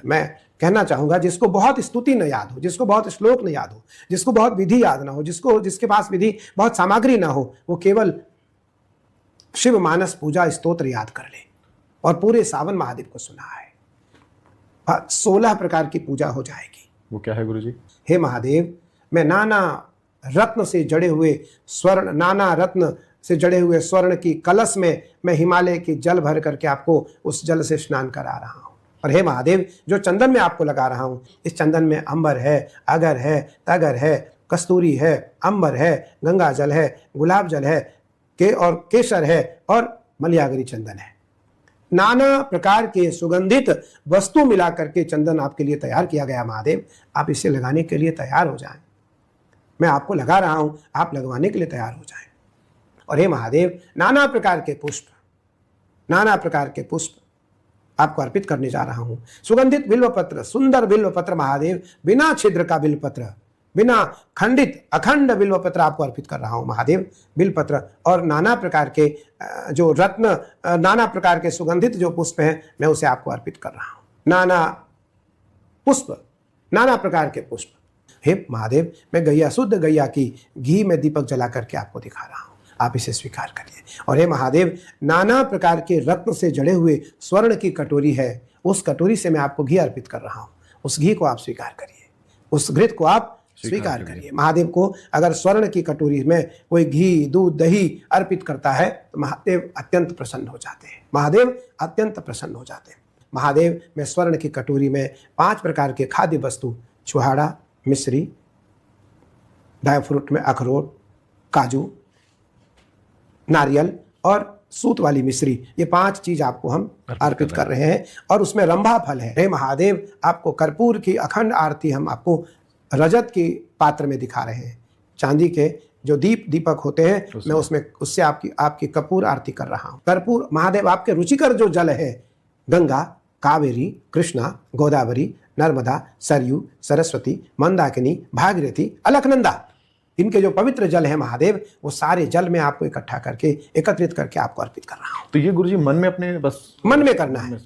मैं कहना चाहूंगा, जिसको बहुत स्तुति न याद हो, जिसको बहुत श्लोक न याद हो, जिसको बहुत विधि याद ना हो, जिसके पास विधि बहुत सामग्री ना हो, वो केवल शिव मानस पूजा स्तोत्र याद कर ले और पूरे सावन महादेव को सुना है, 16 प्रकार की पूजा हो जाएगी। वो क्या है गुरुजी? हे महादेव, मैं नाना रत्न से जड़े हुए स्वर्ण, नाना रत्न से जड़े हुए स्वर्ण की कलश में मैं हिमालय की जल भर करके आपको उस जल से स्नान करा रहा हूं। और हे महादेव, जो चंदन मैं आपको लगा रहा हूं, इस चंदन में अंबर है, अगर है, तगर है, कस्तूरी है, अंबर है, गंगा जल है, गुलाब जल है, और केसर है और मलयागरी चंदन है। नाना प्रकार के सुगंधित वस्तु मिलाकर के चंदन आपके लिए तैयार किया गया। महादेव, आप इसे लगाने के लिए तैयार हो जाएं। मैं आपको लगा रहा हूं, आप लगवाने के लिए तैयार हो जाएं। और हे महादेव, नाना प्रकार के पुष्प आपको अर्पित करने जा रहा हूं। सुगंधित बिल्व पत्र, सुंदर बिल्व पत्र महादेव, बिना छिद्र का बिल्व पत्र, बिना खंडित अखंड बिल्व पत्र आपको अर्पित कर रहा हूं महादेव। बिल्व पत्र और नाना प्रकार के जो रत्न, नाना प्रकार के सुगंधित जो पुष्प हैं, मैं उसे आपको अर्पित कर रहा हूं। नाना प्रकार के पुष्प। हे महादेव, मैं गैया, शुद्ध गैया की घी में दीपक जला करके आपको दिखा रहा हूं, आप इसे स्वीकार करिए। और हे महादेव, नाना प्रकार के रत्न से जड़े हुए स्वर्ण की कटोरी है, उस कटोरी से मैं आपको घी अर्पित कर रहा हूं, उस घी को आप स्वीकार करिए, उस घृत को आप स्वीकार करिए। महादेव को अगर स्वर्ण की कटोरी में कोई घी, दूध, दही अर्पित करता है तो महादेव अत्यंत प्रसन्न हो जाते हैं। महादेव अत्यंत प्रसन्न हो जाते हैं। महादेव, मैं स्वर्ण की कटोरी में 5 प्रकार के खाद्य वस्तु, छुहाड़ा, मिश्री, ड्राई फ्रूट में अखरोट, काजू, नारियल और सूत वाली मिश्री, ये 5 चीज आपको हम अर्पित कर रहे हैं। और उसमें रंभा फल है। हे महादेव, आपको कर्पूर की अखंड आरती हम आपको रजत की पात्र में दिखा रहे हैं। चांदी के जो दीपक होते हैं, मैं उससे आपकी कपूर आरती कर रहा हूँ। कर्पूर महादेव, आपके रुचिकर जो जल है, गंगा, कावेरी, कृष्णा, गोदावरी, नर्मदा, सरयू, सरस्वती, मंदाकिनी, भागीरथी, अलकनंदा, इनके जो पवित्र जल है महादेव, वो सारे जल में आपको एकत्रित करके आपको अर्पित कर रहा हूँ। तो ये गुरुजी मन में अपने बस मन में करना है।